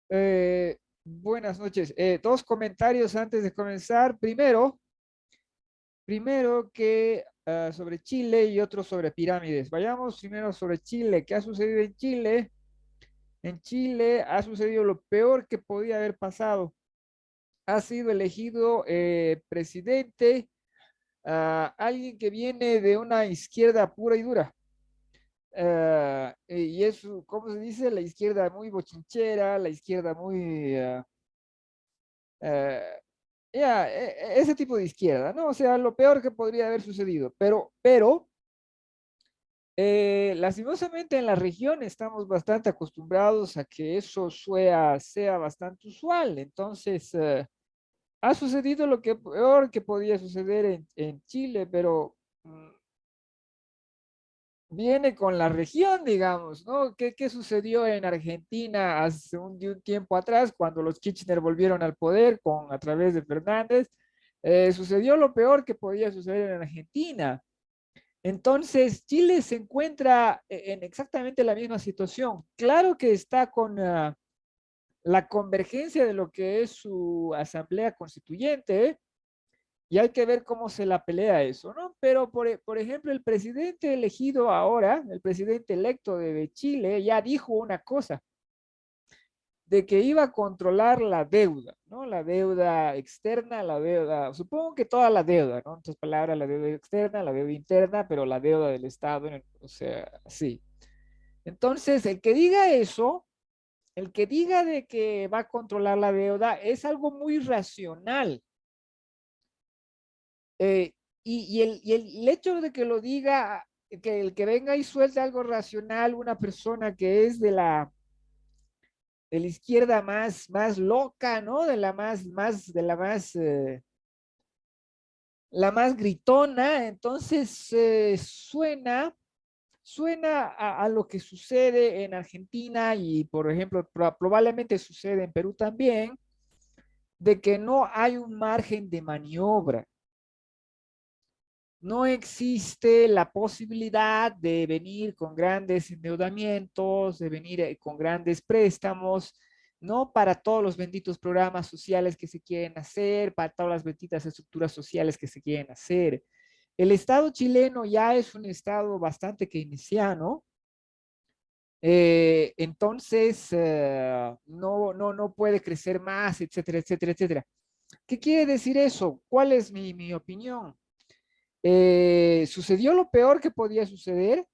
Buenas noches. Dos comentarios antes de comenzar. Primero que sobre Chile y otro sobre pirámides. Vayamos primero sobre Chile. ¿Qué ha sucedido en Chile? En Chile ha sucedido lo peor que podía haber pasado. Ha sido elegido presidente alguien que viene de una izquierda pura y dura. Y es, ¿cómo se dice? La izquierda muy bochinchera, la izquierda muy... eh, ese tipo de izquierda, ¿no? O sea, lo peor que podría haber sucedido. Pero lastimosamente en la región estamos bastante acostumbrados a que eso sea bastante usual. Entonces, ha sucedido lo que peor que podía suceder en Chile, pero viene con la región, digamos, ¿no? ¿Qué sucedió en Argentina hace de un tiempo atrás, cuando los Kirchner volvieron al poder a través de Fernández? Sucedió lo peor que podía suceder en Argentina. Entonces, Chile se encuentra en exactamente la misma situación. Claro que está con la convergencia de lo que es su asamblea constituyente, ¿eh? Y hay que ver cómo se la pelea eso, ¿no? Pero, por ejemplo, el presidente elegido ahora, el presidente electo de Chile, ya dijo una cosa, de que iba a controlar la deuda, ¿no? La deuda externa, la deuda, supongo que toda la deuda, ¿no? En otras palabras, la deuda externa, la deuda interna, pero la deuda del Estado, o sea, sí. Entonces, el que diga eso, el que diga de que va a controlar la deuda, es algo muy racional. Eh, y el hecho de que lo diga, que el que venga y suelte algo racional, una persona que es de la izquierda más loca, ¿no? La más gritona, entonces suena a lo que sucede en Argentina y, por ejemplo, probablemente sucede en Perú también, de que no hay un margen de maniobra. No existe la posibilidad de venir con grandes endeudamientos, de venir con grandes préstamos, no para todos los benditos programas sociales que se quieren hacer, para todas las benditas estructuras sociales que se quieren hacer. El Estado chileno ya es un Estado bastante keynesiano, entonces no puede crecer más, etcétera, etcétera, etcétera. ¿Qué quiere decir eso? ¿Cuál es mi opinión? Sucedió lo peor que podía suceder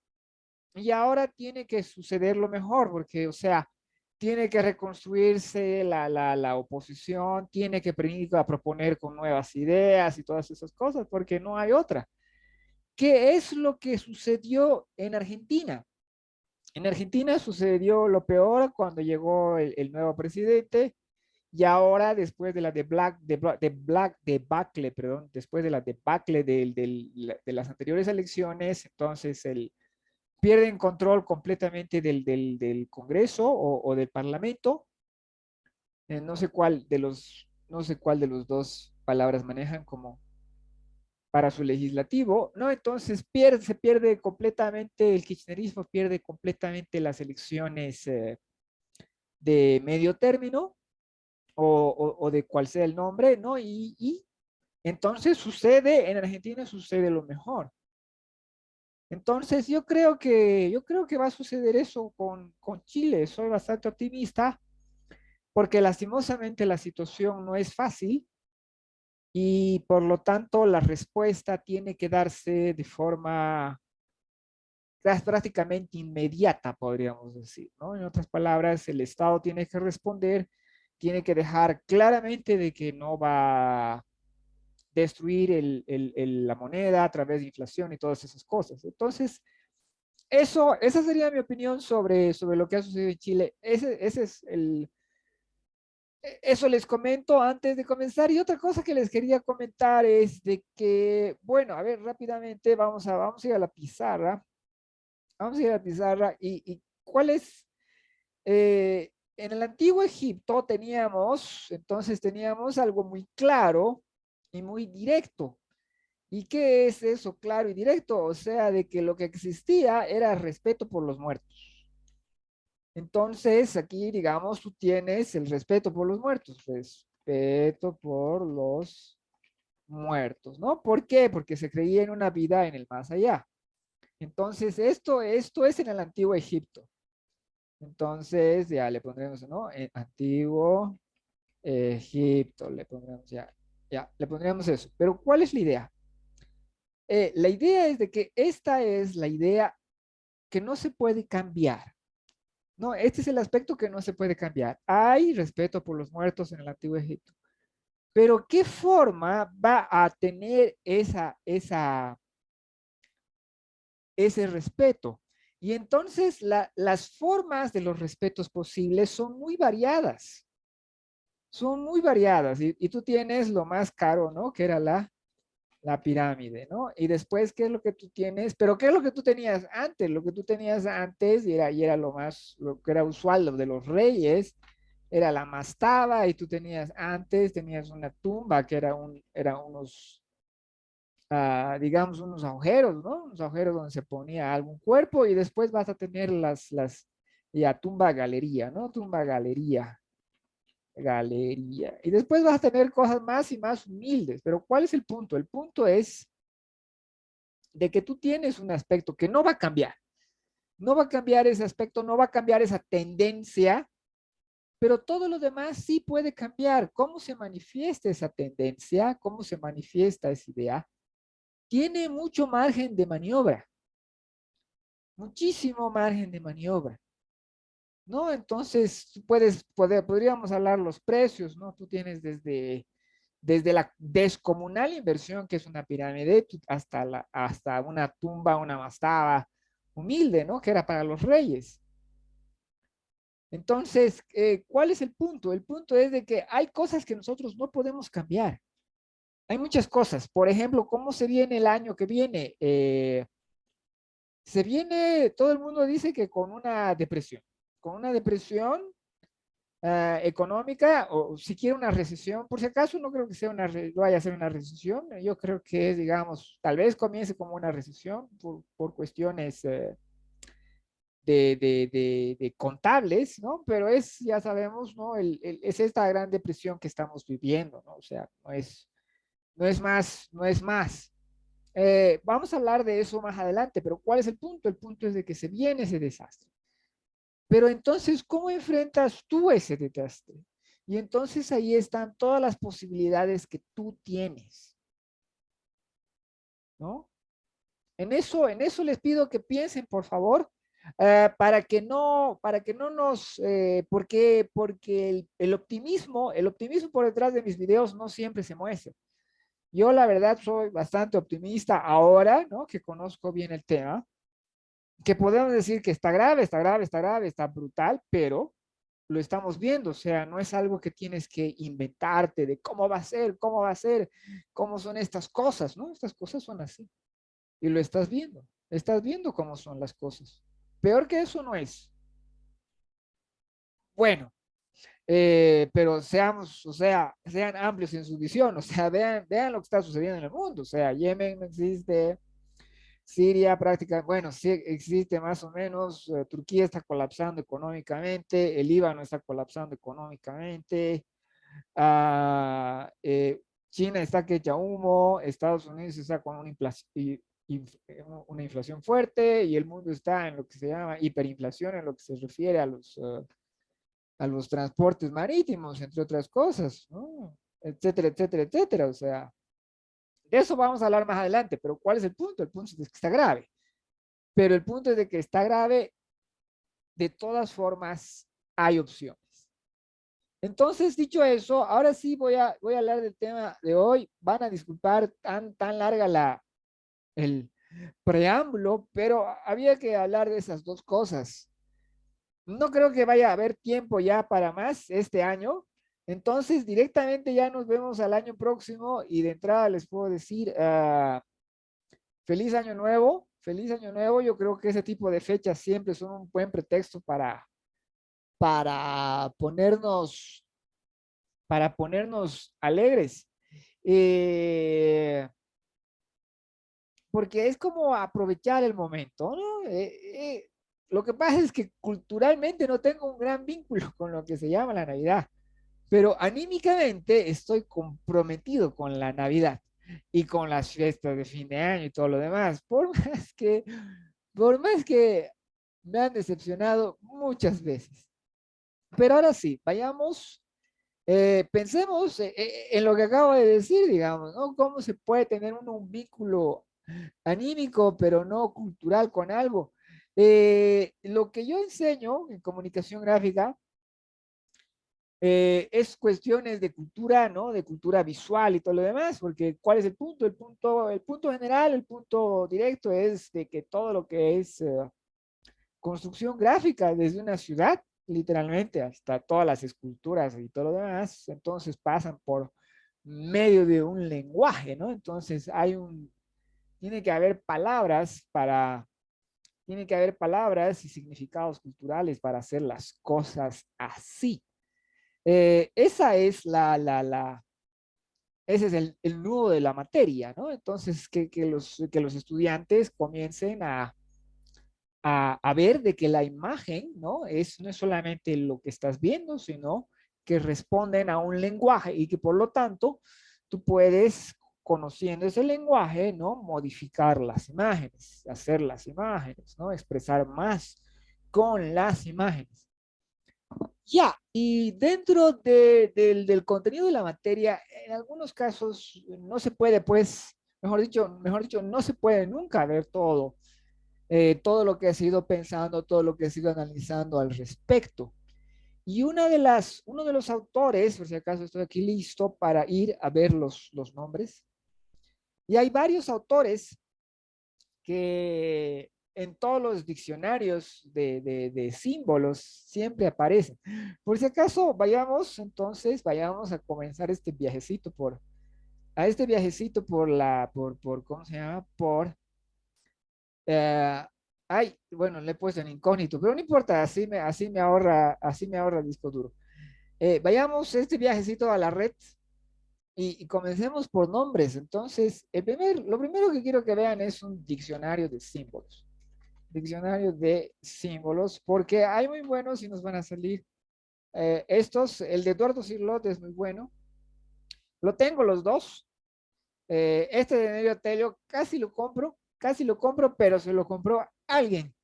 y ahora tiene que suceder lo mejor, porque, o sea, tiene que reconstruirse la oposición, tiene que venir a proponer con nuevas ideas y todas esas cosas, porque no hay otra. ¿Qué es lo que sucedió en Argentina? En Argentina sucedió lo peor cuando llegó el nuevo presidente. Y ahora, después de la Black debacle, perdón, después de la debacle de las anteriores elecciones, entonces pierden control completamente del Congreso o del Parlamento. No sé cuál de los dos palabras manejan como para su legislativo, ¿no? Entonces se pierde completamente, el kirchnerismo pierde completamente las elecciones de medio término o de cuál sea el nombre, ¿no? Y entonces en Argentina sucede lo mejor. Entonces yo creo que va a suceder eso con Chile. Soy bastante optimista porque lastimosamente la situación no es fácil y por lo tanto la respuesta tiene que darse de forma prácticamente inmediata, podríamos decir, ¿no? En otras palabras, el Estado tiene que responder, tiene que dejar claramente de que no va a destruir la moneda a través de inflación y todas esas cosas. Entonces, esa sería mi opinión sobre lo que ha sucedido en Chile. Ese es eso les comento antes de comenzar. Y otra cosa que les quería comentar es de que, bueno, a ver, rápidamente vamos a ir a la pizarra. Vamos a ir a la pizarra y cuál es, en el antiguo Egipto teníamos algo muy claro y muy directo. ¿Y qué es eso claro y directo? O sea, de que lo que existía era respeto por los muertos. Entonces, aquí, digamos, tú tienes el respeto por los muertos. Respeto por los muertos, ¿no? ¿Por qué? Porque se creía en una vida en el más allá. Entonces, esto es en el antiguo Egipto. Entonces, ya le pondremos, ¿no? En antiguo Egipto, le pondremos ya, le pondremos eso. Pero, ¿cuál es la idea? La idea es de que esta es la idea que no se puede cambiar. No, este es el aspecto que no se puede cambiar. Hay respeto por los muertos en el antiguo Egipto. Pero ¿qué forma va a tener ese respeto? Y entonces las formas de los respetos posibles son muy variadas. Son muy variadas. Y tú tienes lo más caro, ¿no? Que era la pirámide, ¿no? Y después, ¿qué es lo que tú tienes? Pero ¿qué es lo que tú tenías antes? Lo que tú tenías antes y era lo que era usual, lo de los reyes, era la mastaba y tú tenías una tumba que era unos, digamos, unos agujeros, ¿no? Unos agujeros donde se ponía algún cuerpo y después vas a tener ya tumba galería, ¿no? Tumba galería. Y después vas a tener cosas más y más humildes, pero ¿cuál es el punto? El punto es de que tú tienes un aspecto que no va a cambiar. No va a cambiar ese aspecto, no va a cambiar esa tendencia, pero todo lo demás sí puede cambiar. ¿Cómo se manifiesta esa tendencia? ¿Cómo se manifiesta esa idea? Tiene mucho margen de maniobra, muchísimo margen de maniobra, ¿no? Entonces, podríamos hablar los precios, ¿no? Tú tienes desde la descomunal inversión que es una pirámide hasta una tumba, una mastaba humilde, ¿no? Que era para los reyes. Entonces, ¿cuál es el punto? El punto es de que hay cosas que nosotros no podemos cambiar. Hay muchas cosas. Por ejemplo, ¿cómo se viene el año que viene? Se viene, todo el mundo dice que con una depresión económica o siquiera una recesión. Por si acaso, no creo que vaya a ser una recesión. Yo creo que es, digamos, tal vez comience como una recesión por cuestiones de contables, ¿no? Pero ya sabemos, ¿no? Es esta gran depresión que estamos viviendo, ¿no? O sea, no es más, no es más. Vamos a hablar de eso más adelante, pero ¿cuál es el punto? El punto es de que se viene ese desastre. Pero entonces, ¿cómo enfrentas tú ese desastre? Y entonces ahí están todas las posibilidades que tú tienes, ¿no? En eso les pido que piensen, por favor, para que no nos, porque el optimismo por detrás de mis videos no siempre se muestra. Yo la verdad soy bastante optimista ahora, ¿no? Que conozco bien el tema, que podemos decir que está grave, está grave, está grave, está brutal, pero lo estamos viendo, o sea, no es algo que tienes que inventarte de cómo va a ser, cómo son estas cosas, ¿no? Estas cosas son así y lo estás viendo cómo son las cosas. Peor que eso no es. Bueno, pero seamos, o sea, sean amplios en su visión, o sea, vean lo que está sucediendo en el mundo, o sea, Yemen no existe, Siria prácticamente, bueno, sí existe más o menos, Turquía está colapsando económicamente, el Líbano está colapsando económicamente, ah, China está que echa humo, Estados Unidos está con una inflación fuerte y el mundo está en lo que se llama hiperinflación en lo que se refiere a los transportes marítimos, entre otras cosas, ¿no? Etcétera, etcétera, etcétera. O sea, de eso vamos a hablar más adelante, pero ¿cuál es el punto? El punto es que está grave. Pero el punto es de que está grave, de todas formas, hay opciones. Entonces, dicho eso, ahora sí voy a hablar del tema de hoy. Van a disculpar tan larga el preámbulo, pero había que hablar de esas dos cosas. No creo que vaya a haber tiempo ya para más este año. Entonces, directamente ya nos vemos al año próximo y de entrada les puedo decir feliz año nuevo, feliz año nuevo. Yo creo que ese tipo de fechas siempre son un buen pretexto para ponernos, para ponernos alegres. Eh, Porque es como aprovechar el momento, ¿no? Lo que pasa es que culturalmente no tengo un gran vínculo con lo que se llama la Navidad, pero anímicamente estoy comprometido con la Navidad y con las fiestas de fin de año y todo lo demás, por más que me han decepcionado muchas veces. Pero ahora sí, vayamos, pensemos en lo que acabo de decir, digamos, ¿no? ¿Cómo se puede tener uno un vínculo anímico, pero no cultural con algo? Lo que yo enseño en comunicación gráfica es cuestiones de cultura, ¿no? De cultura visual y todo lo demás, porque ¿cuál es el punto? El punto general, el punto directo es de que todo lo que es construcción gráfica desde una ciudad, literalmente, hasta todas las esculturas y todo lo demás, entonces pasan por medio de un lenguaje, ¿no? Entonces tiene que haber palabras tiene que haber palabras y significados culturales para hacer las cosas así. Esa es ese es el nudo de la materia, ¿no? Entonces, que los estudiantes comiencen a ver de que la imagen, ¿no? No es solamente lo que estás viendo, sino que responden a un lenguaje y que por lo tanto tú puedes, conociendo ese lenguaje, ¿no? Modificar las imágenes, hacer las imágenes, ¿no? Expresar más con las imágenes. Ya, y dentro del contenido de la materia, en algunos casos no se puede, pues, mejor dicho, no se puede nunca ver todo lo que has ido pensando, todo lo que has ido analizando al respecto. Y uno de los autores, por si acaso estoy aquí listo para ir a ver los nombres, y hay varios autores que en todos los diccionarios de símbolos siempre aparecen. Por si acaso, vayamos a comenzar este viajecito ¿cómo se llama? Eh, bueno, le he puesto en incógnito, pero no importa, así me ahorra el disco duro. Vayamos este viajecito a la red y comencemos por nombres. Entonces, lo primero que quiero que vean es un diccionario de símbolos. Diccionario de símbolos, porque hay muy buenos y nos van a salir estos. El de Eduardo Cirlot es muy bueno. Lo tengo los dos. Este de Nevio Tello casi lo compro, pero se lo compró alguien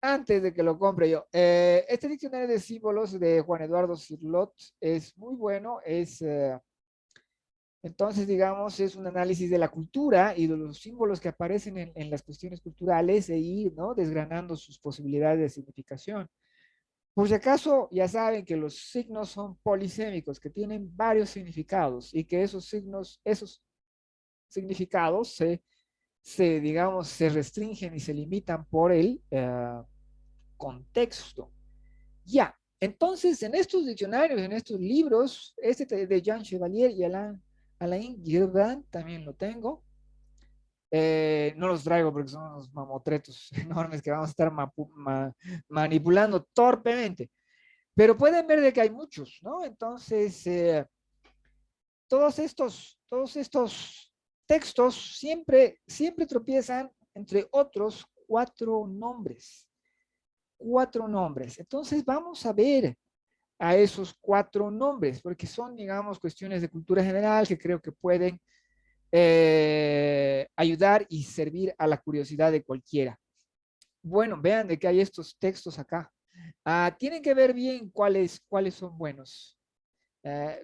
antes de que lo compre yo. Este diccionario de símbolos de Juan Eduardo Cirlot es muy bueno. Entonces, digamos, es un análisis de la cultura y de los símbolos que aparecen en las cuestiones culturales e ir, ¿no? Desgranando sus posibilidades de significación. Por si acaso, ya saben que los signos son polisémicos, que tienen varios significados y que esos significados digamos, se restringen y se limitan por el contexto. Ya, entonces en estos diccionarios, en estos libros, este de Jean Chevalier y Alain Girvan también lo tengo. No los traigo porque son unos mamotretos enormes que vamos a estar manipulando torpemente. Pero pueden ver de que hay muchos, ¿no? Entonces, todos estos textos siempre tropiezan entre otros cuatro nombres. Entonces, vamos a ver a esos cuatro nombres, porque son, digamos, cuestiones de cultura general que creo que pueden ayudar y servir a la curiosidad de cualquiera. Bueno, vean de que hay estos textos acá. Tienen que ver bien cuáles son buenos.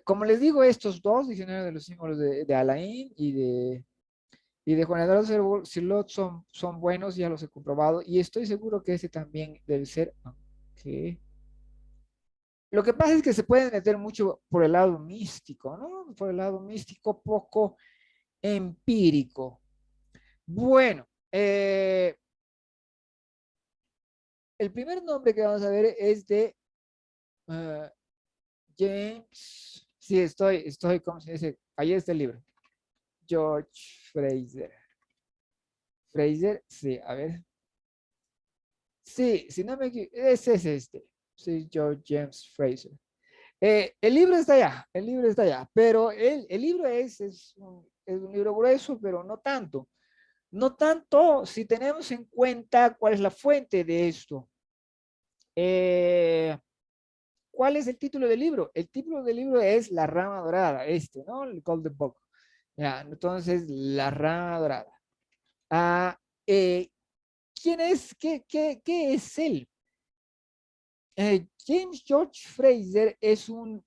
Como les digo, estos dos, Diccionario de los Símbolos de Alain y de Juan Eduardo Cirlot son buenos, ya los he comprobado, y estoy seguro que ese también debe ser. Ok. Lo que pasa es que se pueden meter mucho por el lado místico, ¿no? Por el lado místico, poco empírico. Bueno, el primer nombre que vamos a ver es de eh, James. Sí, ¿cómo se dice? Ahí está el libro. George Fraser. Fraser, sí, a ver. Sí, si no me equivoco, ese es este. Sí, George James Fraser. El libro está allá, pero el libro es un libro grueso, pero no tanto. No tanto si tenemos en cuenta cuál es la fuente de esto. ¿Cuál es el título del libro? El título del libro es La Rama Dorada, ¿no? El Golden Book. Ya, entonces, La Rama Dorada. Ah, eh, ¿Quién es? ¿Qué es él? James George Fraser es un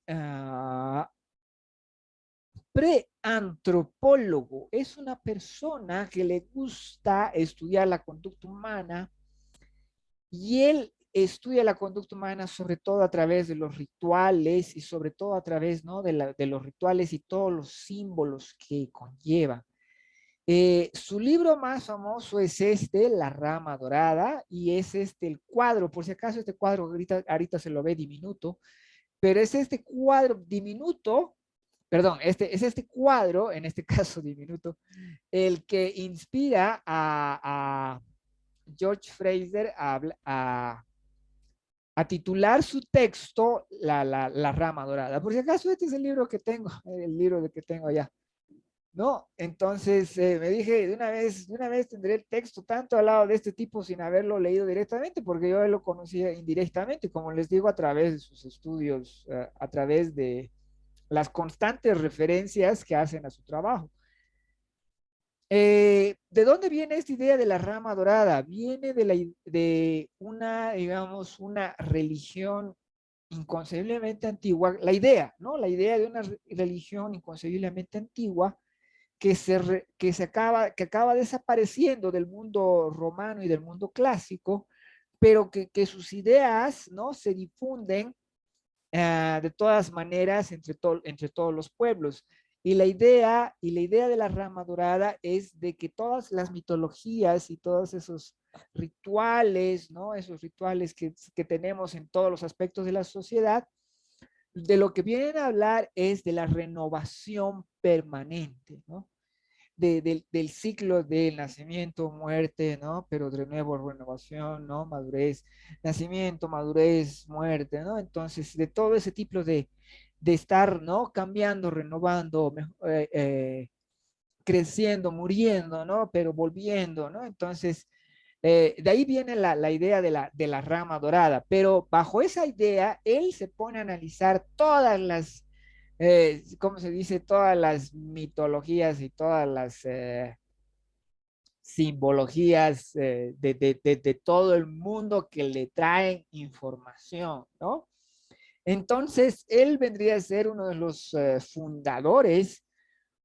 preantropólogo. Es una persona que le gusta estudiar la conducta humana y él estudia la conducta humana sobre todo a través de los rituales y sobre todo a través, ¿no? de los rituales y todos los símbolos que conlleva. Su libro más famoso es La Rama Dorada, y es el cuadro, por si acaso este cuadro ahorita se lo ve diminuto, pero es este cuadro diminuto, perdón, es este cuadro, en este caso diminuto, el que inspira a George Fraser a titular su texto la Rama Dorada. Por si acaso este es el libro que tengo, el libro que tengo allá. ¿No? Entonces me dije, de una vez tendré el texto tanto al lado de este tipo sin haberlo leído directamente, porque yo lo conocía indirectamente, como les digo, a través de sus estudios, a través de las constantes referencias que hacen a su trabajo. ¿De dónde viene esta idea de la rama dorada? Viene de una, digamos, una religión inconcebiblemente antigua, la idea, ¿no? La idea de una religión inconcebiblemente antigua que acaba desapareciendo del mundo romano y del mundo clásico, pero que sus ideas, ¿no? Se difunden de todas maneras entre todos los pueblos. Y la idea de la rama dorada es de que todas las mitologías y todos esos rituales, ¿no? Esos rituales que tenemos en todos los aspectos de la sociedad, de lo que vienen a hablar es de la renovación permanente, ¿no? Del ciclo del nacimiento, muerte, ¿no? Pero de nuevo renovación, ¿no? Madurez, nacimiento, madurez, muerte, ¿no? Entonces, de todo ese tipo de estar, ¿no? Cambiando, renovando, creciendo, muriendo, ¿no? Pero volviendo, ¿no? Entonces, de ahí viene la idea de la rama dorada, pero bajo esa idea, él se pone a analizar todas las ¿cómo se dice? Todas las mitologías y todas las simbologías de todo el mundo que le traen información, ¿no? Entonces, él vendría a ser uno de los fundadores,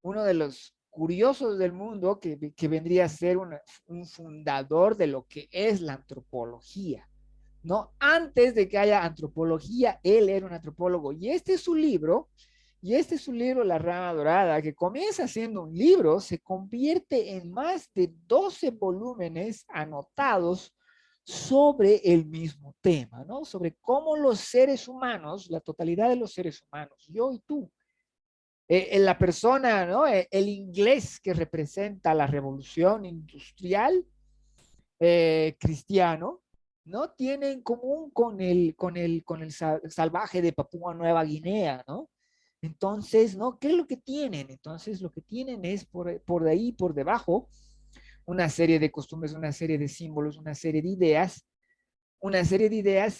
uno de los curiosos del mundo que vendría a ser un fundador de lo que es la antropología, ¿no? Antes de que haya antropología, él era un antropólogo. Y este es su libro, La Rama Dorada, que comienza siendo un libro, se convierte en más de 12 volúmenes anotados sobre el mismo tema, ¿no? Sobre cómo los seres humanos, la totalidad de los seres humanos, yo y tú, la persona, ¿no? El inglés que representa la revolución industrial, cristiano, ¿no? Tiene en común con el salvaje de Papúa Nueva Guinea, ¿no? Entonces, ¿no? ¿Qué es lo que tienen? Entonces, lo que tienen es por ahí, por debajo, una serie de costumbres, una serie de símbolos, una serie de ideas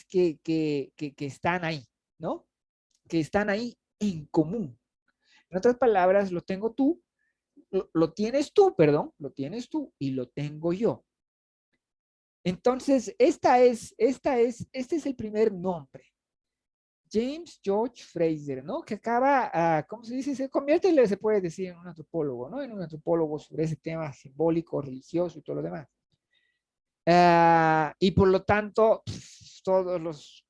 que están ahí, ¿no? Que están ahí en común. En otras palabras, lo tienes tú, perdón, lo tienes tú y lo tengo yo. Entonces, este es el primer nombre. James George Fraser, ¿no? Que acaba, ¿cómo se dice? Se convierte, se puede decir, en un antropólogo, ¿no? En un antropólogo sobre ese tema simbólico, religioso y todo lo demás. Y por lo tanto, todos los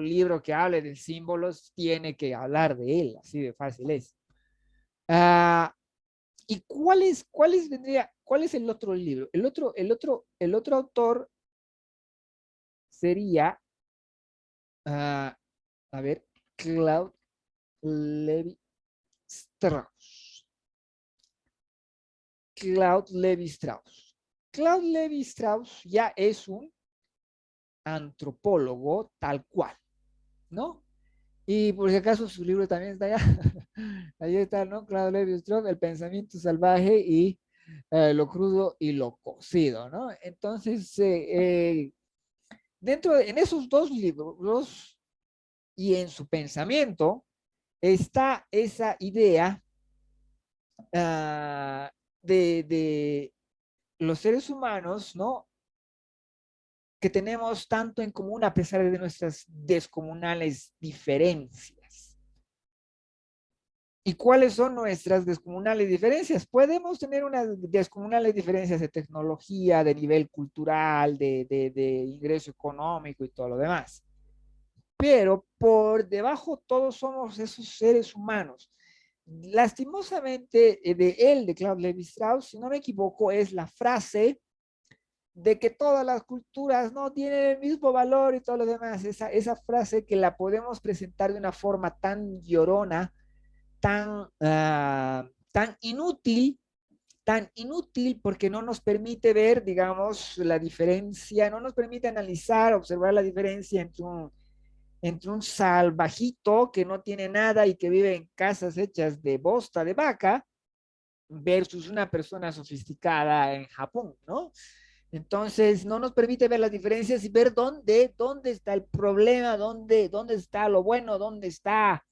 libros que hable de símbolos tiene que hablar de él, así de fácil es. Ah, ¿Y cuál es el otro libro? El otro autor sería, ah, a ver, Claude Levi Strauss. Claude Levi Strauss. Claude Levi Strauss ya es un antropólogo tal cual, ¿no? Y por si acaso su libro también está allá. Ahí está, ¿no? Claude Levi Strauss, El pensamiento salvaje y lo crudo y lo cocido, ¿no? Entonces, en esos dos libros y en su pensamiento está esa idea uh, de los seres humanos, ¿no? Que tenemos tanto en común a pesar de nuestras descomunales diferencias. ¿Y cuáles son nuestras descomunales diferencias? Podemos tener unas descomunales diferencias de tecnología, de nivel cultural, de ingreso económico y todo lo demás. Pero por debajo todos somos esos seres humanos. Lastimosamente, de Claude Lévi-Strauss, si no me equivoco, es la frase de que todas las culturas no tienen el mismo valor y todo lo demás. Esa frase que la podemos presentar de una forma tan llorona, tan inútil porque no nos permite ver, digamos, la diferencia, no nos permite analizar, observar la diferencia entre un salvajito que no tiene nada y que vive en casas hechas de bosta de vaca versus una persona sofisticada en Japón, ¿no? Entonces, no nos permite ver las diferencias y ver dónde está el problema, dónde está lo bueno, dónde está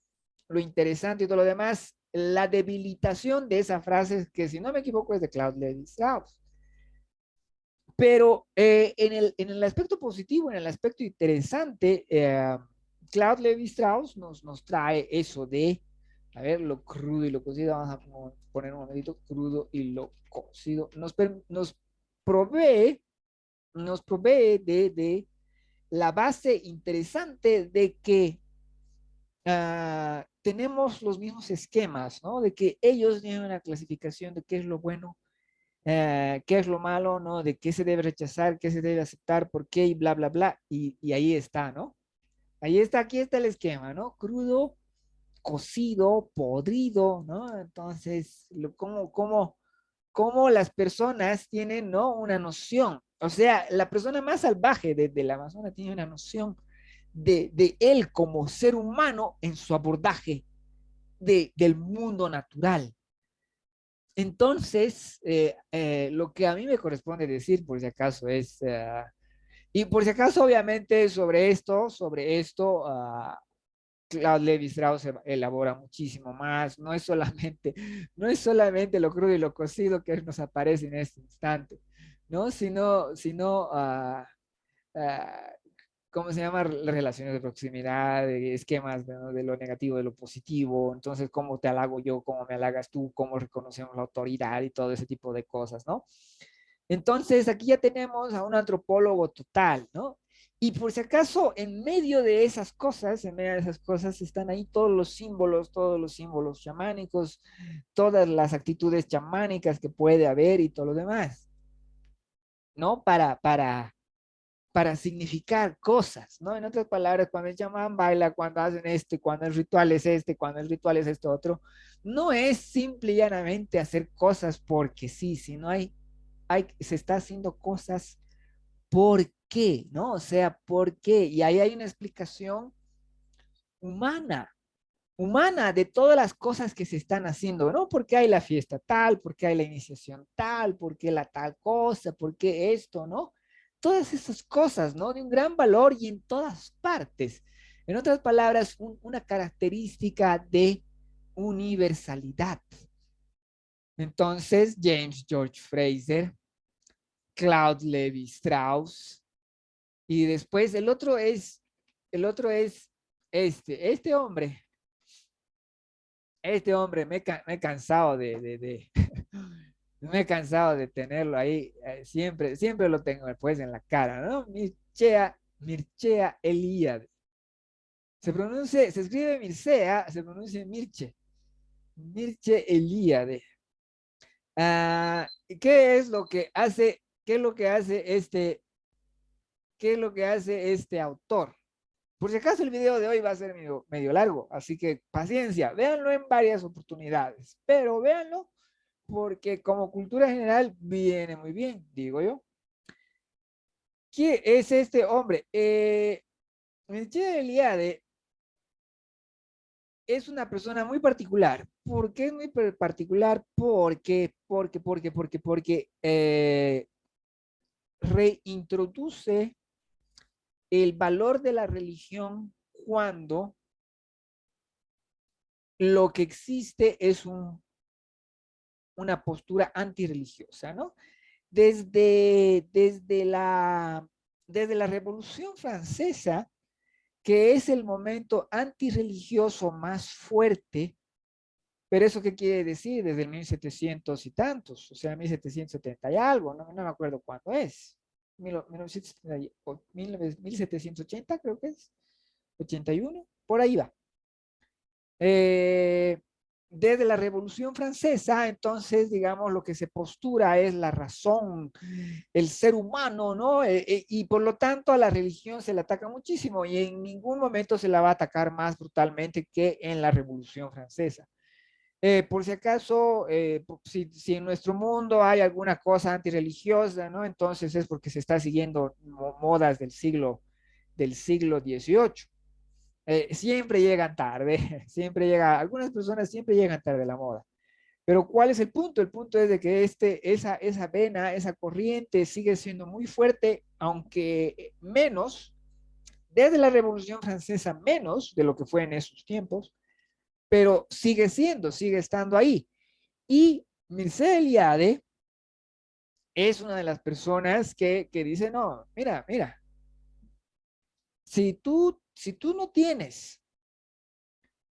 lo interesante y todo lo demás. La debilitación de esa frase, que si no me equivoco es de Claude Lévi-Strauss. Pero en el aspecto positivo, en el aspecto interesante, Claude Lévi-Strauss nos trae eso de, a ver, lo crudo y lo cocido. Vamos a poner un momentito, crudo y lo cocido. Provee, nos provee la base interesante de que tenemos los mismos esquemas, ¿no? De que ellos tienen una clasificación de qué es lo bueno, qué es lo malo, ¿no? De qué se debe rechazar, qué se debe aceptar, por qué y bla, bla, bla. Y ahí está, ¿no? Ahí está, aquí está el esquema, ¿no? Crudo, cocido, podrido, ¿no? Entonces, cómo las personas tienen, ¿no? Una noción. O sea, la persona más salvaje de la Amazonas tiene una noción de él como ser humano en su abordaje del mundo natural. Entonces, lo que a mí me corresponde decir, por si acaso, y por si acaso, obviamente, sobre esto, Claude Lévi-Strauss elabora muchísimo más. No es solamente lo crudo y lo cocido que nos aparece en este instante, ¿no? Sino uh, ¿cómo se llama? Relaciones de proximidad, de esquemas, ¿no? De lo negativo, de lo positivo. Entonces, ¿cómo te halago yo? ¿Cómo me halagas tú? ¿Cómo reconocemos la autoridad y todo ese tipo de cosas, ¿no? Entonces, aquí ya tenemos a un antropólogo total, ¿no? Y por si acaso, en medio de esas cosas, en medio de esas cosas están ahí todos los símbolos chamánicos, todas las actitudes chamánicas que puede haber y todo lo demás, ¿no? Para significar cosas, ¿no? En otras palabras, cuando el chamán baila, cuando hacen esto, cuando el ritual es este, cuando el ritual es esto otro, no es simple y llanamente hacer cosas porque sí, sino se está haciendo cosas por qué, ¿no? O sea, ¿por qué? Y ahí hay una explicación humana, humana de todas las cosas que se están haciendo, ¿no? ¿Por qué hay la fiesta tal? ¿Por qué hay la iniciación tal? ¿Por qué la tal cosa? ¿Por qué esto, no? Todas esas cosas, ¿no? De un gran valor y en todas partes. En otras palabras, una característica de universalidad. Entonces, James George Fraser, Claude Levi Strauss, y después el otro es este hombre, me he cansado me he cansado de tenerlo ahí, siempre lo tengo después en la cara, ¿no? Mircea Eliade. Se escribe Mircea, se pronuncia Mircea Eliade. ¿Qué es lo que hace, qué es lo que hace qué es lo que hace este autor? Por si acaso el video de hoy va a ser medio largo, así que paciencia, véanlo en varias oportunidades, pero véanlo porque como cultura general viene muy bien, digo yo. ¿Quién es este hombre? Mircea Eliade es una persona muy particular. ¿Por qué es muy particular? Porque reintroduce el valor de la religión cuando lo que existe es una postura antirreligiosa, ¿no? Desde, desde, la, desde la Revolución Francesa, que es el momento antirreligioso más fuerte, pero eso qué quiere decir desde el 1700 y tantos, o sea, 1770 y algo, no me acuerdo cuándo es, 1780 creo que es, 81, por ahí va. Eh, Desde la Revolución Francesa, entonces, digamos, lo que se postura es la razón, el ser humano, ¿no? Y por lo tanto a la religión se le ataca muchísimo y en ningún momento se la va a atacar más brutalmente que en la Revolución Francesa. Por si acaso, si en nuestro mundo hay alguna cosa antirreligiosa, ¿no? Entonces es porque se está siguiendo modas del siglo XVIII. Siempre llegan tarde, algunas personas siempre llegan tarde a la moda. Pero ¿cuál es el punto? El punto es de que esa vena, esa corriente sigue siendo muy fuerte, aunque menos, desde la Revolución Francesa, menos de lo que fue en esos tiempos, pero sigue estando ahí. Y Mircea Eliade es una de las personas que dice, no, mira, si tú no tienes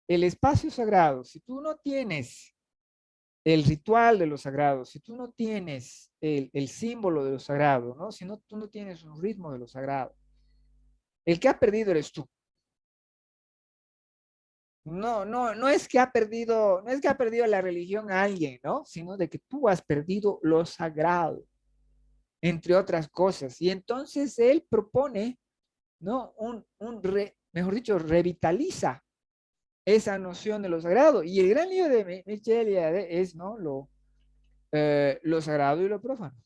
el espacio sagrado, si tú no tienes el ritual de lo sagrado, si tú no tienes el símbolo de lo sagrado, ¿no? Si no, tú no tienes un ritmo de lo sagrado, el que ha perdido eres tú. No es que ha perdido, no es que ha perdido la religión a alguien, ¿no? Sino de que tú has perdido lo sagrado, entre otras cosas. Y entonces él propone, ¿no? Mejor dicho, revitaliza esa noción de lo sagrado. Y el gran libro de Michel es, ¿no? Lo sagrado y lo profano.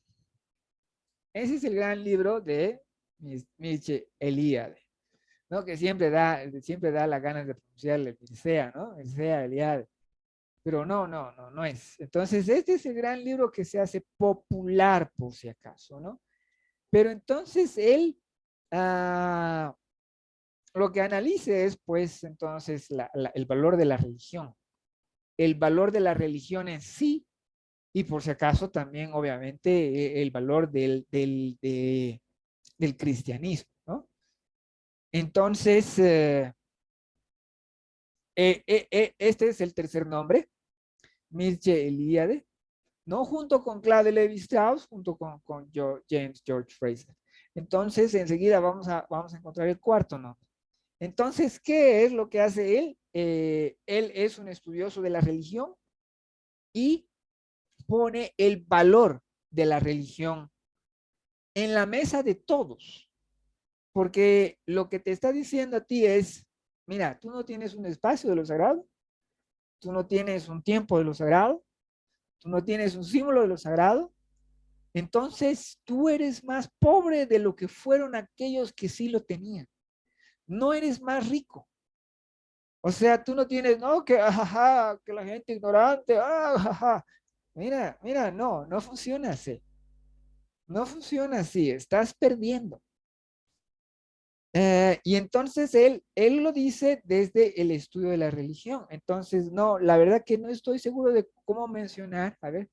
Ese es el gran libro de Mircea Eliade, ¿no? Que siempre da las ganas de pronunciarle Mircea, ¿no? Mircea Eliade. Pero no es. Entonces, este es el gran libro que se hace popular, por si acaso, ¿no? Pero entonces él, ah, lo que analice es, pues, entonces, el valor de la religión, el valor de la religión en sí, y por si acaso también, obviamente, el valor del cristianismo, ¿no? Entonces, este es el tercer nombre, Mircea Eliade, ¿no? Junto con Claude Levi-Strauss, junto con James George Fraser. Entonces, enseguida vamos a encontrar el cuarto nombre. Entonces, ¿qué es lo que hace él? Él es un estudioso de la religión y pone el valor de la religión en la mesa de todos, porque lo que te está diciendo a ti es, mira, tú no tienes un espacio de lo sagrado, tú no tienes un tiempo de lo sagrado, tú no tienes un símbolo de lo sagrado, entonces tú eres más pobre de lo que fueron aquellos que sí lo tenían. No eres más rico. O sea, tú no tienes, no, que la gente ignorante, Mira, no funciona así. No funciona así, estás perdiendo. Y entonces él lo dice desde el estudio de la religión. Entonces, no, la verdad que no estoy seguro de cómo mencionar, a ver,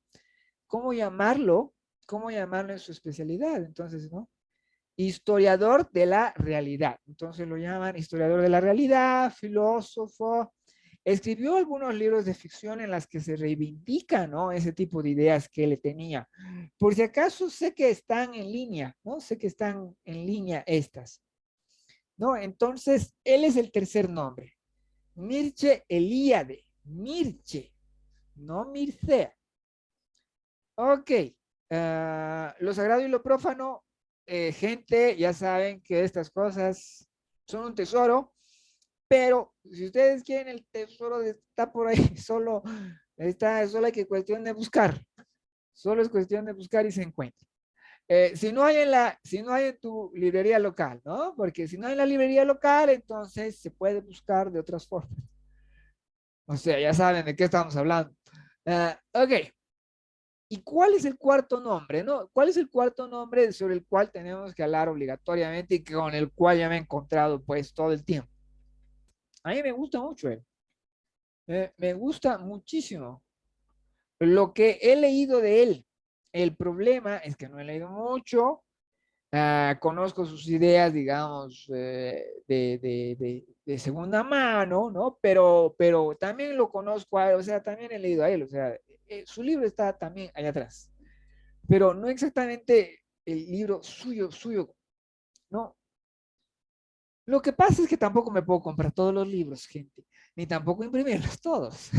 cómo llamarlo, en su especialidad. Entonces, ¿no? Historiador de la realidad. Entonces lo llaman historiador de la realidad, filósofo. Escribió algunos libros de ficción en las que se reivindica, ¿no? Ese tipo de ideas que él tenía. Por si acaso sé que están en línea, ¿no? Sé que están en línea estas. ¿No? Entonces, él es el tercer nombre. Mircea Eliade. Mircea, no Mircea. Ok. Lo sagrado y lo profano, gente, ya saben que estas cosas son un tesoro, pero si ustedes quieren el tesoro está por ahí, solo hay que cuestión de buscar. Solo es cuestión de buscar y se encuentra. Si no hay en tu librería local, ¿no? Porque si no hay en la librería local, entonces se puede buscar de otras formas. O sea, ya saben de qué estamos hablando. Ok, ¿Y cuál es el cuarto nombre? ¿No? ¿Cuál es el cuarto nombre sobre el cual tenemos que hablar obligatoriamente y con el cual ya me he encontrado pues todo el tiempo? A mí me gusta mucho él. Me gusta muchísimo lo que he leído de él. El problema es que no he leído mucho. Conozco sus ideas, digamos, de segunda mano, ¿no? Pero también lo conozco a él, o sea, también he leído a él, o sea, su libro está también allá atrás, pero no exactamente el libro suyo, suyo, no. Lo que pasa es que tampoco me puedo comprar todos los libros, gente, ni tampoco imprimirlos todos.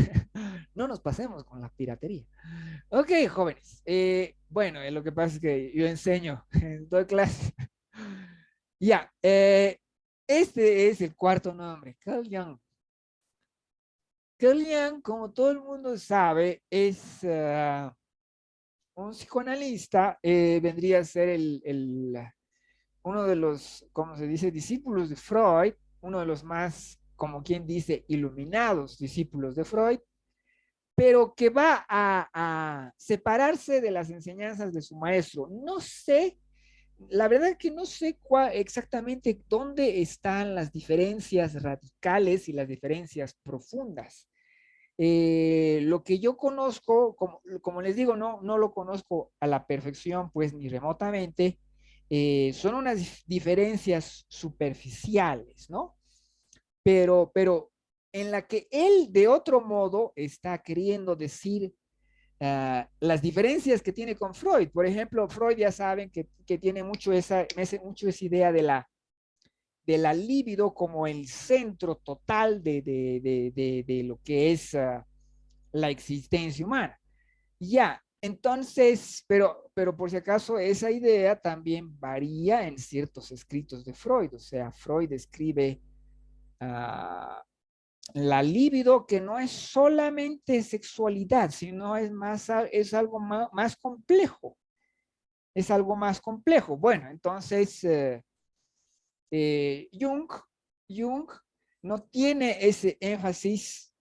No nos pasemos con la piratería. Ok, jóvenes. Bueno, lo que pasa es que yo enseño, doy clases. Ya, este es el cuarto nombre, Carl Jung. Carl Jung, como todo el mundo sabe, es un psicoanalista, vendría a ser uno de los, como se dice, discípulos de Freud, uno de los más, como quien dice, iluminados discípulos de Freud, pero que va a separarse de las enseñanzas de su maestro. No sé, la verdad es que no sé exactamente dónde están las diferencias radicales y las diferencias profundas. Lo que yo conozco, como les digo, no lo conozco a la perfección, pues ni remotamente, son unas diferencias superficiales, ¿no? Pero en la que él de otro modo está queriendo decir las diferencias que tiene con Freud. Por ejemplo, Freud ya saben que tiene mucho esa idea de la libido como el centro total de lo que es la existencia humana. Ya, entonces, pero por si acaso, esa idea también varía en ciertos escritos de Freud. O sea, Freud escribe uh, la libido que no es solamente sexualidad, sino es más, es algo más complejo. Es algo más complejo. Bueno, entonces, Jung, Jung no tiene ese énfasis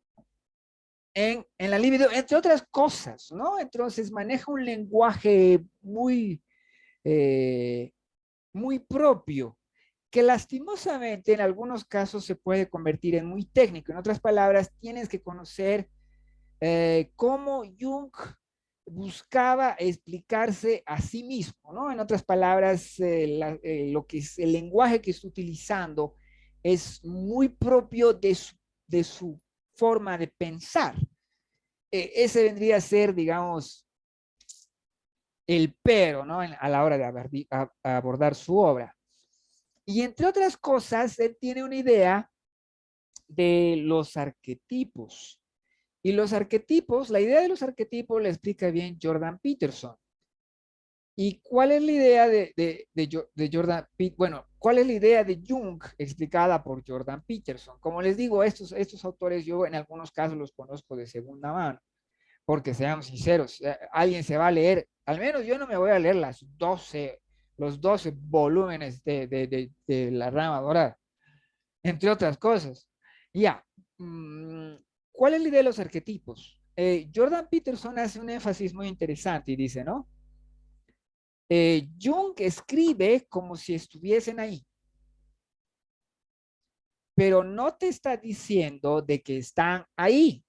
en la libido, entre otras cosas, ¿no? Entonces maneja un lenguaje eh, muy propio, que lastimosamente en algunos casos se puede convertir en muy técnico. En otras palabras, tienes que conocer cómo Jung buscaba explicarse a sí mismo, ¿no? En otras palabras, lo que es el lenguaje que está utilizando es muy propio de su forma de pensar. Ese vendría a ser, digamos, el pero, ¿no? A la hora de abordar su obra. Y entre otras cosas, él tiene una idea de los arquetipos. Y los arquetipos, la idea de los arquetipos la explica bien Jordan Peterson. ¿Y cuál es la idea de Jordan Peterson? Bueno, ¿cuál es la idea de Jung explicada por Jordan Peterson? Como les digo, estos autores yo en algunos casos los conozco de segunda mano, porque seamos sinceros, alguien se va a leer, al menos yo no me voy a leer los 12 volúmenes de La Rama Dorada, entre otras cosas. Ya, ¿cuál es la idea de los arquetipos? Jordan Peterson hace un énfasis muy interesante y dice, ¿no? Jung escribe como si estuviesen ahí, pero no te está diciendo de que están ahí,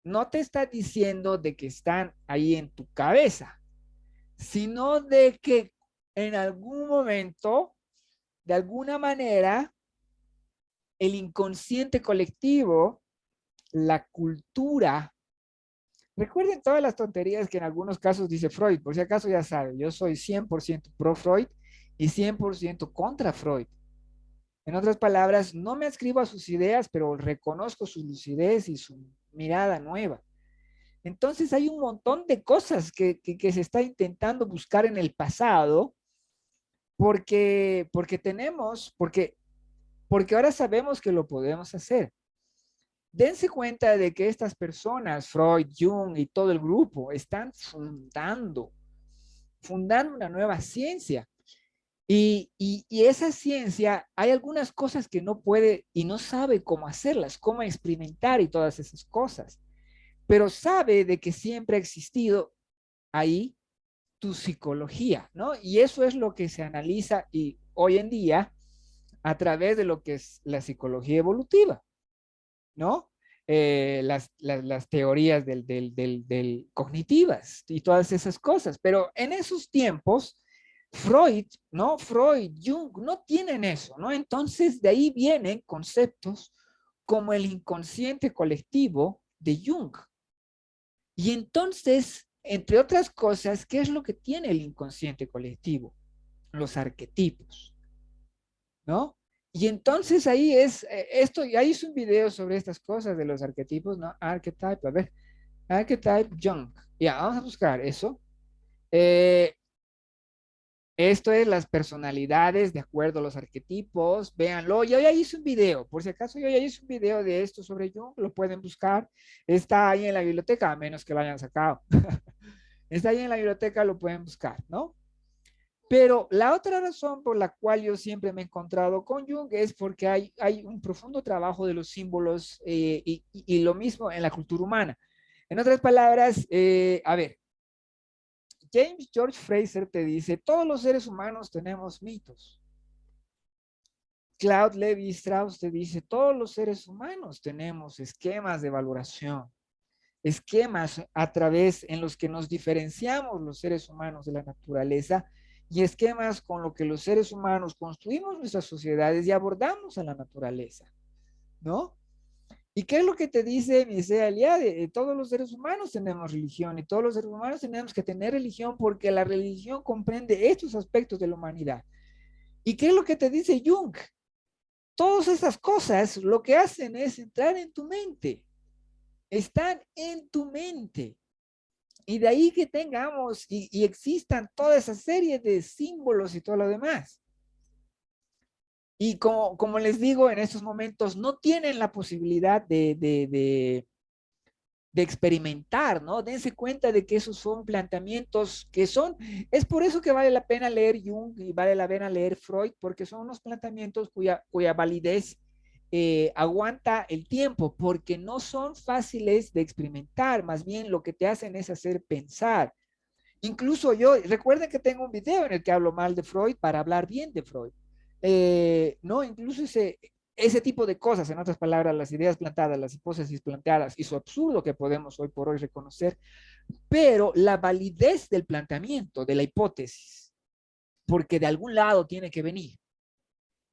no te está diciendo de que están ahí en tu cabeza, sino de que en algún momento, de alguna manera, el inconsciente colectivo, la cultura. Recuerden todas las tonterías que en algunos casos dice Freud, por si acaso ya saben, yo soy 100% pro Freud y 100% contra Freud. En otras palabras, no me adscribo a sus ideas, pero reconozco su lucidez y su mirada nueva. Entonces hay un montón de cosas que se está intentando buscar en el pasado porque ahora sabemos que lo podemos hacer. Dense cuenta de que estas personas, Freud, Jung y todo el grupo, están fundando una nueva ciencia. Y esa ciencia, hay algunas cosas que no puede y no sabe cómo hacerlas, cómo experimentar y todas esas cosas, pero sabe de que siempre ha existido ahí tu psicología, ¿no? Y eso es lo que se analiza y hoy en día a través de lo que es la psicología evolutiva, ¿no? Las teorías del cognitivas y todas esas cosas. Pero en esos tiempos, Freud, ¿no? Freud, Jung, no tienen eso, ¿no? Entonces, de ahí vienen conceptos como el inconsciente colectivo de Jung. Y entonces, entre otras cosas, ¿qué es lo que tiene el inconsciente colectivo? Los arquetipos, ¿no? Y entonces ahí es, esto, ya hice un video sobre estas cosas de los arquetipos, ¿no? Archetype, a ver, archetype Jung. Ya, vamos a buscar eso. Eh, Esto es las personalidades de acuerdo a los arquetipos. Véanlo. Yo ya hice un video. Por si acaso yo ya hice un video de esto sobre Jung. Lo pueden buscar. Está ahí en la biblioteca, a menos que lo hayan sacado. Está ahí en la biblioteca, lo pueden buscar, ¿no? Pero la otra razón por la cual yo siempre me he encontrado con Jung es porque hay un profundo trabajo de los símbolos y lo mismo en la cultura humana. En otras palabras, a ver, James George Fraser te dice, todos los seres humanos tenemos mitos. Claude Levi Strauss te dice, todos los seres humanos tenemos esquemas de valoración, esquemas a través en los que nos diferenciamos los seres humanos de la naturaleza y esquemas con los que los seres humanos construimos nuestras sociedades y abordamos a la naturaleza, ¿no? ¿Y qué es lo que te dice Mircea Eliade? Todos los seres humanos tenemos religión y todos los seres humanos tenemos que tener religión porque la religión comprende estos aspectos de la humanidad. ¿Y qué es lo que te dice Jung? Todas esas cosas lo que hacen es entrar en tu mente, están en tu mente. Y de ahí que tengamos y existan toda esa serie de símbolos y todo lo demás. Y como les digo, en estos momentos no tienen la posibilidad de experimentar, ¿no? Dense cuenta de que esos son planteamientos que son, es por eso que vale la pena leer Jung y vale la pena leer Freud, porque son unos planteamientos cuya validez aguanta el tiempo, porque no son fáciles de experimentar, más bien lo que te hacen es hacer pensar. Incluso yo, recuerden que tengo un video en el que hablo mal de Freud para hablar bien de Freud. No, incluso ese tipo de cosas, en otras palabras, las ideas plantadas, las hipótesis planteadas y su absurdo que podemos hoy por hoy reconocer, pero la validez del planteamiento, de la hipótesis, porque de algún lado tiene que venir.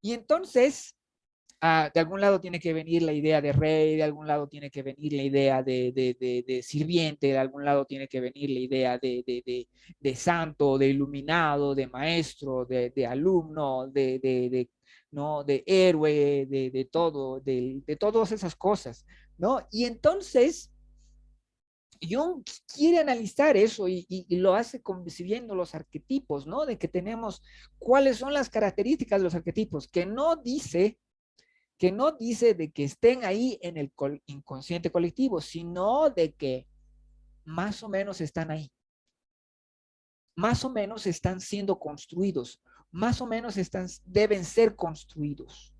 Y entonces, de algún lado tiene que venir la idea de rey, de algún lado tiene que venir la idea de sirviente, de algún lado tiene que venir la idea de santo, de iluminado, de maestro, de alumno, ¿no? De héroe, de todo, de todas esas cosas, ¿no? Y entonces Jung quiere analizar eso y lo hace concibiendo los arquetipos, ¿no? De que tenemos cuáles son las características de los arquetipos, que no dice de que estén ahí en el inconsciente colectivo, sino de que más o menos están ahí, más o menos están siendo construidos, más o menos deben ser construidos.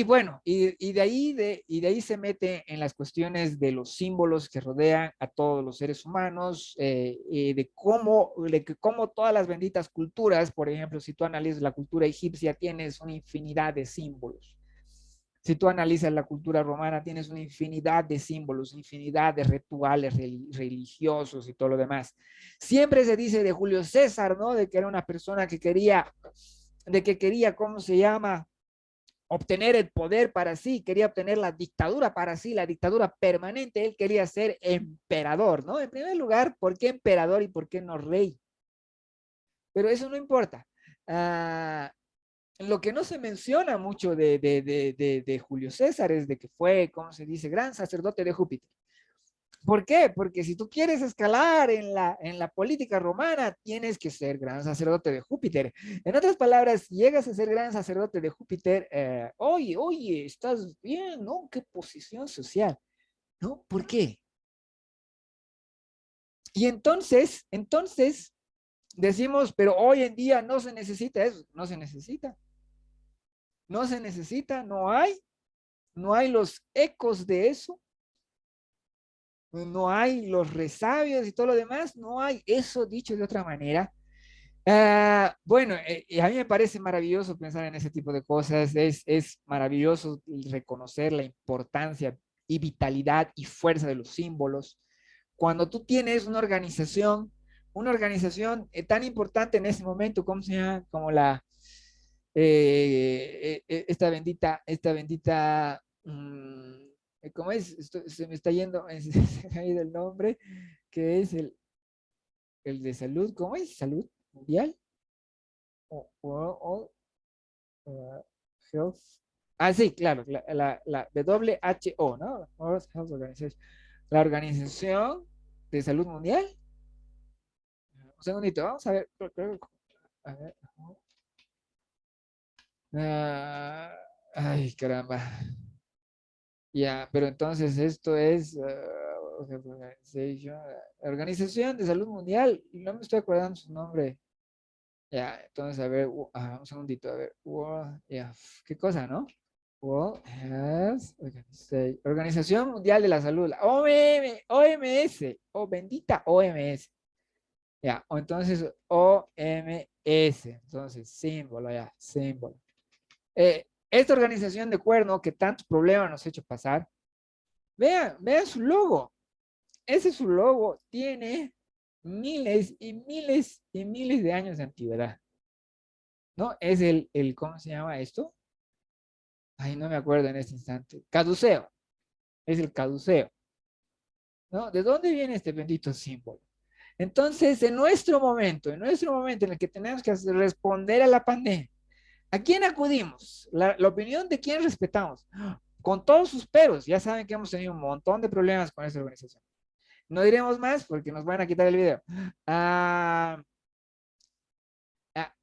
Bueno, y de ahí se mete en las cuestiones de los símbolos que rodean a todos los seres humanos, de cómo todas las benditas culturas, por ejemplo, si tú analizas la cultura egipcia, tienes una infinidad de símbolos. Si tú analizas la cultura romana, tienes una infinidad de símbolos, infinidad de rituales religiosos y todo lo demás. Siempre se dice de Julio César, ¿no? De que era una persona que quería, ¿cómo se llama? Obtener el poder para sí, quería obtener la dictadura para sí, la dictadura permanente, él quería ser emperador, ¿no? En primer lugar, ¿por qué emperador y por qué no rey? Pero eso no importa. Ah, lo que no se menciona mucho de Julio César es de que fue, ¿cómo se dice?, gran sacerdote de Júpiter. ¿Por qué? Porque si tú quieres escalar en la política romana, tienes que ser gran sacerdote de Júpiter. En otras palabras, si llegas a ser gran sacerdote de Júpiter, oye, estás bien, ¿no? ¿Qué posición social? ¿No? ¿Por qué? Y entonces decimos, pero hoy en día no se necesita eso, no se necesita, no se necesita, no hay los ecos de eso. no hay los resabios y todo lo demás, no hay eso dicho de otra manera. Bueno, y a mí me parece maravilloso pensar en ese tipo de cosas, es maravilloso reconocer la importancia y vitalidad y fuerza de los símbolos. Cuando tú tienes una organización tan importante en ese momento, ¿cómo se llama? Como esta bendita, ¿cómo es? Se me está yendo, se me ha ido el nombre, que es el de salud, ¿cómo es? ¿Salud mundial? O, Health. Ah, sí, claro, la WHO, ¿no? World Health Organization. La Organización de Salud Mundial. Un segundito, vamos a ver. A ver. Ah, ay, caramba. Ya, pero entonces esto es Organización de Salud Mundial. No me estoy acordando su nombre. Ya, entonces, a ver, un segundito, a ver. Ya, qué cosa, ¿no? World Health Organización Mundial de la Salud, la OMS, o bendita OMS. Ya, o entonces OMS, entonces símbolo, ya, símbolo. Esta organización de cuerno que tantos problemas nos ha hecho pasar, vean su logo. Ese es su logo, tiene miles y miles y miles de años de antigüedad, ¿no? Es ¿cómo se llama esto? Ay, no me acuerdo en este instante. Caduceo, es el caduceo, ¿no? ¿De dónde viene este bendito símbolo? Entonces, en nuestro momento en el que tenemos que responder a la pandemia, ¿a quién acudimos? La opinión de quién respetamos. Con todos sus peros, ya saben que hemos tenido un montón de problemas con esta organización. No diremos más porque nos van a quitar el video. Ah,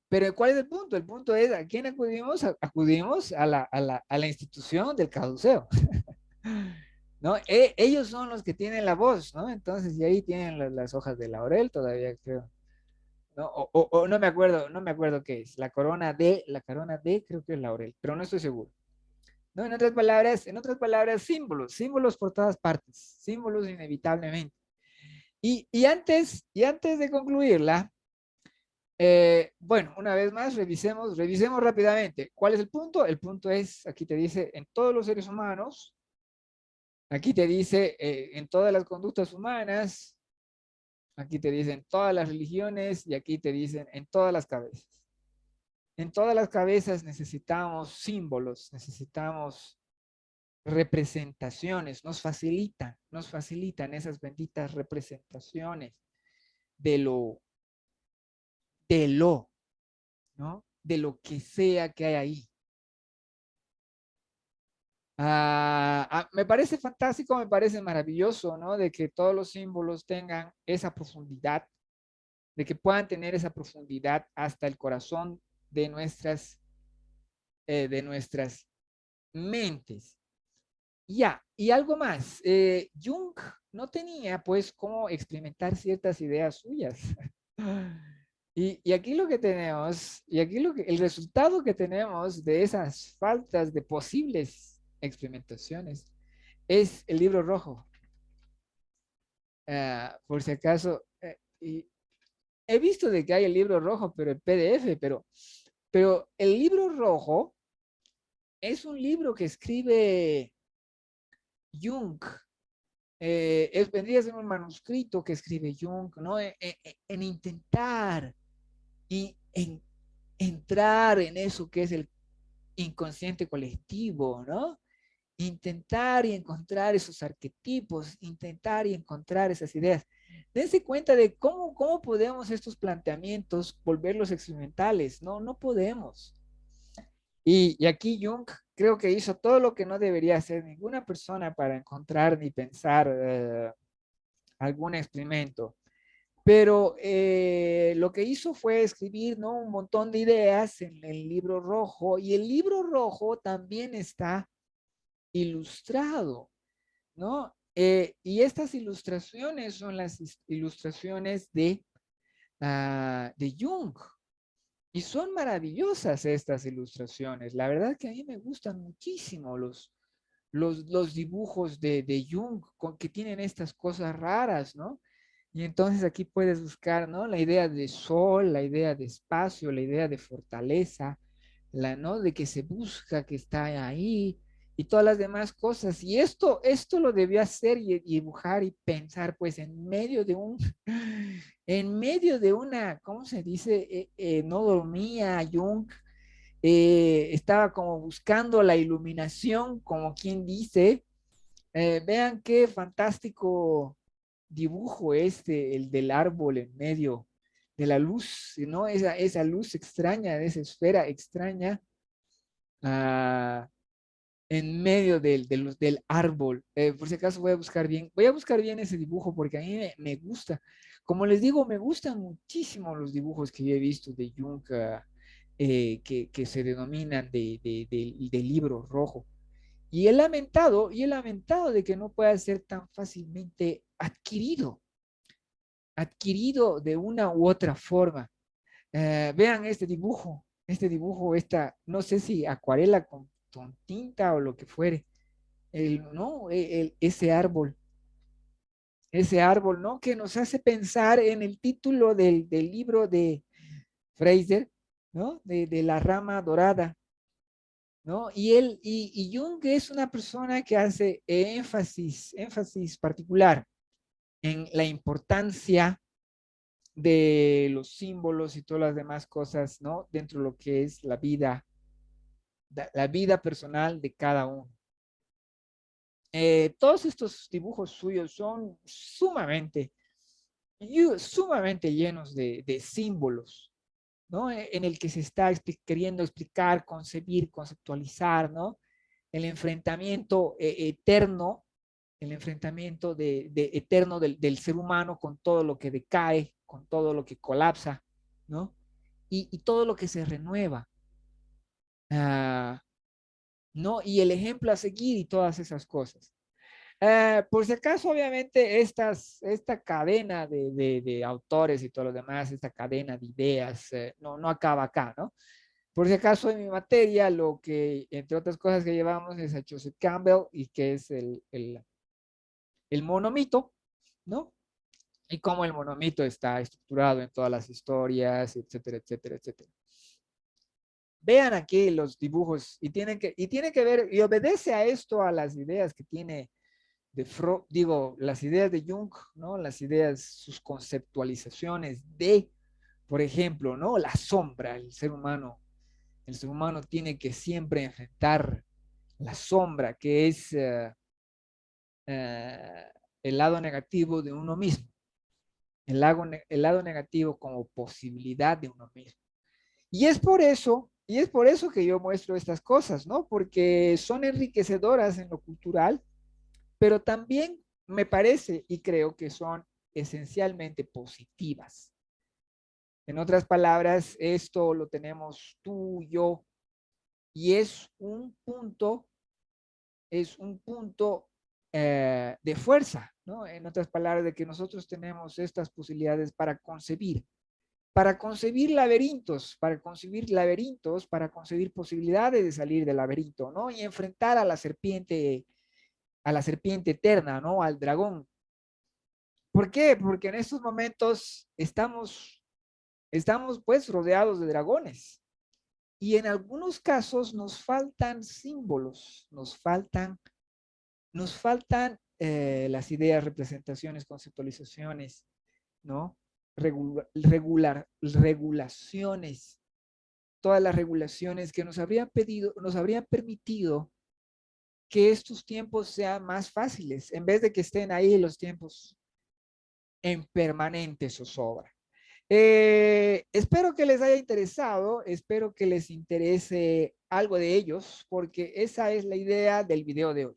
pero ¿cuál es el punto? El punto es, ¿a quién acudimos? Acudimos a la institución del caduceo. ¿No? Ellos son los que tienen la voz, ¿no? Entonces, y ahí tienen las hojas de laurel todavía, creo. ¿No? O no me acuerdo qué es. La corona de, creo que es laurel, pero no estoy seguro. ¿No? En otras palabras, símbolos por todas partes, símbolos inevitablemente. Y antes de concluirla, bueno, una vez más, revisemos rápidamente. ¿Cuál es el punto? El punto es, aquí te dice, en todos los seres humanos, aquí te dice, en todas las conductas humanas, aquí te dicen todas las religiones y aquí te dicen en todas las cabezas. En todas las cabezas necesitamos símbolos, necesitamos representaciones, nos facilitan esas benditas representaciones de lo, ¿no? De lo que sea que hay ahí. Me parece fantástico, me parece maravilloso, ¿no? De que todos los símbolos tengan esa profundidad, de que puedan tener esa profundidad hasta el corazón de nuestras mentes. Ya, y algo más. Jung no tenía, pues, cómo experimentar ciertas ideas suyas. Y aquí lo que tenemos, y aquí el resultado que tenemos de esas faltas de posibles experimentaciones es el libro rojo. Por si acaso, y he visto de que hay el libro rojo, pero el PDF, pero el libro rojo es un libro que escribe Jung. Vendría a ser un manuscrito que escribe Jung, ¿no? En intentar y en entrar en eso que es el inconsciente colectivo, ¿no? Intentar y encontrar esos arquetipos, intentar y encontrar esas ideas. Dense cuenta de cómo podemos estos planteamientos volverlos experimentales. No, no podemos. Y aquí Jung creo que hizo todo lo que no debería hacer ninguna persona para encontrar ni pensar algún experimento. Pero lo que hizo fue escribir, ¿no? Un montón de ideas en el libro rojo y el libro rojo también está ilustrado, ¿no? Y estas ilustraciones son las ilustraciones de Jung. Y son maravillosas estas ilustraciones. La verdad que a mí me gustan muchísimo los dibujos de Jung que tienen estas cosas raras, ¿no? Y entonces aquí puedes buscar, ¿no? La idea de sol, la idea de espacio, la idea de fortaleza, ¿no? De que se busca, que está ahí y todas las demás cosas. Y esto lo debió hacer y dibujar y pensar, pues, en medio de una, ¿cómo se dice? No dormía Jung, estaba como buscando la iluminación, como quien dice. Vean qué fantástico dibujo este, el del árbol en medio de la luz, ¿no? Esa luz extraña, esa esfera extraña, ah, en medio del árbol. Por si acaso voy a buscar bien ese dibujo porque a mí me gusta. Como les digo, me gustan muchísimo los dibujos que yo he visto de Jung, que se denominan de libro rojo. Y he lamentado de que no pueda ser tan fácilmente adquirido de una u otra forma. Vean este dibujo, no sé si acuarela con tinta o lo que fuere, ¿no? Ese árbol, ¿no? Que nos hace pensar en el título del libro de Fraser, ¿no? De la rama dorada, ¿no? Y Jung es una persona que hace énfasis particular en la importancia de los símbolos y todas las demás cosas, ¿no? Dentro de lo que es la vida personal de cada uno. Todos estos dibujos suyos son sumamente llenos de símbolos, ¿no? En el que se está queriendo explicar, concebir, conceptualizar, ¿no? El enfrentamiento eterno, el enfrentamiento eterno del ser humano con todo lo que decae, con todo lo que colapsa, ¿no? Y todo lo que se renueva, ah, ¿no? Y el ejemplo a seguir y todas esas cosas. Por si acaso, obviamente, esta cadena de autores y todo lo demás, esta cadena de ideas, no acaba acá, ¿no? Por si acaso, en mi materia, lo que, entre otras cosas que llevamos es a Joseph Campbell y que es el monomito, ¿no? Y cómo el monomito está estructurado en todas las historias, etcétera, etcétera, etcétera. Vean aquí los dibujos y tiene que ver, y obedece a esto, a las ideas que tiene las ideas de Jung, ¿no? Las ideas, sus conceptualizaciones por ejemplo, ¿no? La sombra, el ser humano tiene que siempre enfrentar la sombra, que es uh, el lado negativo de uno mismo, el lado negativo como posibilidad de uno mismo. Y es por eso que yo muestro estas cosas, ¿no? Porque son enriquecedoras en lo cultural, pero también me parece y creo que son esencialmente positivas. En otras palabras, esto lo tenemos tú, yo, y es un punto de fuerza, ¿no? En otras palabras, de que nosotros tenemos estas posibilidades para concebir posibilidades de salir del laberinto, ¿no? Y enfrentar a la serpiente eterna, ¿no? Al dragón. ¿Por qué? Porque en estos momentos estamos pues rodeados de dragones. Y en algunos casos nos faltan símbolos, nos faltan las ideas, representaciones, conceptualizaciones, ¿no? Regulaciones, todas las regulaciones que nos habrían permitido que estos tiempos sean más fáciles, en vez de que estén ahí los tiempos en permanente zozobra. Espero que les haya interesado, espero que les interese algo de ellos, porque esa es la idea del video de hoy.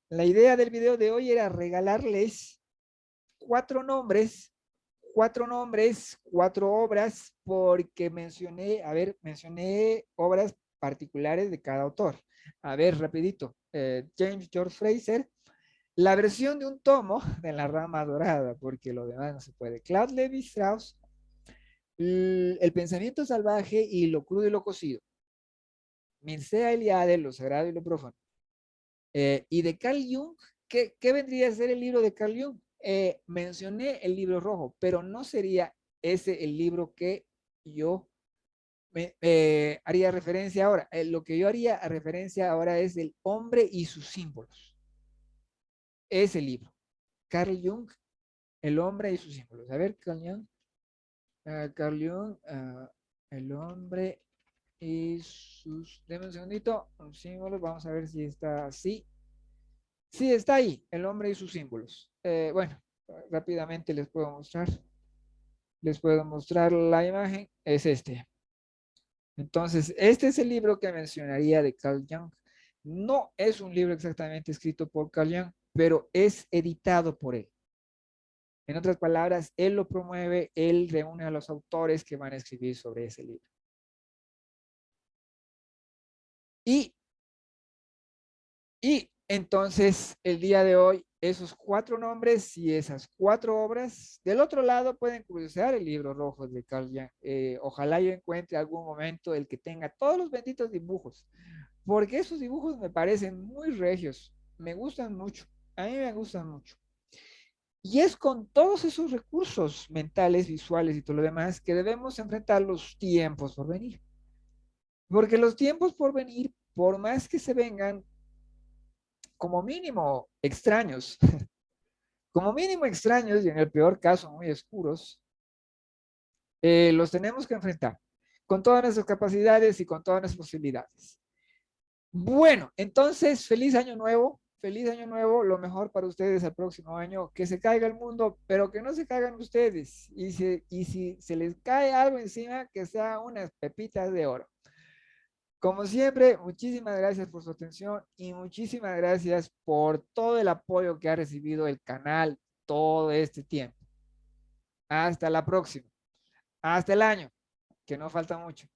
La idea del video de hoy era regalarles cuatro nombres, cuatro obras, porque mencioné obras particulares de cada autor. A ver, rapidito. James George Fraser, la versión de un tomo de la rama dorada, porque lo demás no se puede. Claude Levi Strauss, el pensamiento salvaje y lo crudo y lo cocido. Mircea Eliade, lo sagrado y lo profano. Y de Carl Jung, ¿qué vendría a ser el libro de Carl Jung? Mencioné el libro rojo, pero no sería ese el libro que yo haría referencia ahora. Lo que yo haría referencia ahora es El hombre y sus símbolos. Ese libro. Carl Jung, El hombre y sus símbolos. A ver, Carl Jung. Carl Jung, El hombre y sus... Deme un segundito. Los símbolos. Vamos a ver si está así. Sí, está ahí. El hombre y sus símbolos. Bueno, rápidamente les puedo mostrar. Les puedo mostrar la imagen. Es este. Entonces, este es el libro que mencionaría de Carl Jung. No es un libro exactamente escrito por Carl Jung, pero es editado por él. En otras palabras, él lo promueve, él reúne a los autores que van a escribir sobre ese libro. Y, y entonces, el día de hoy, esos 4 nombres y esas 4 obras, del otro lado pueden cruzar el libro rojo de Carl Jung. Ojalá yo encuentre algún momento el que tenga todos los benditos dibujos, porque esos dibujos me parecen muy regios, me gustan mucho, a mí me gustan mucho. Y es con todos esos recursos mentales, visuales y todo lo demás que debemos enfrentar los tiempos por venir. Porque los tiempos por venir, por más que se vengan como mínimo extraños, como mínimo extraños y en el peor caso muy oscuros, los tenemos que enfrentar con todas nuestras capacidades y con todas nuestras posibilidades. Bueno, entonces, feliz año nuevo, lo mejor para ustedes el próximo año, que se caiga el mundo, pero que no se caigan ustedes, y si se les cae algo encima, que sea unas pepitas de oro. Como siempre, muchísimas gracias por su atención y muchísimas gracias por todo el apoyo que ha recibido el canal todo este tiempo. Hasta la próxima, hasta el año, que no falta mucho.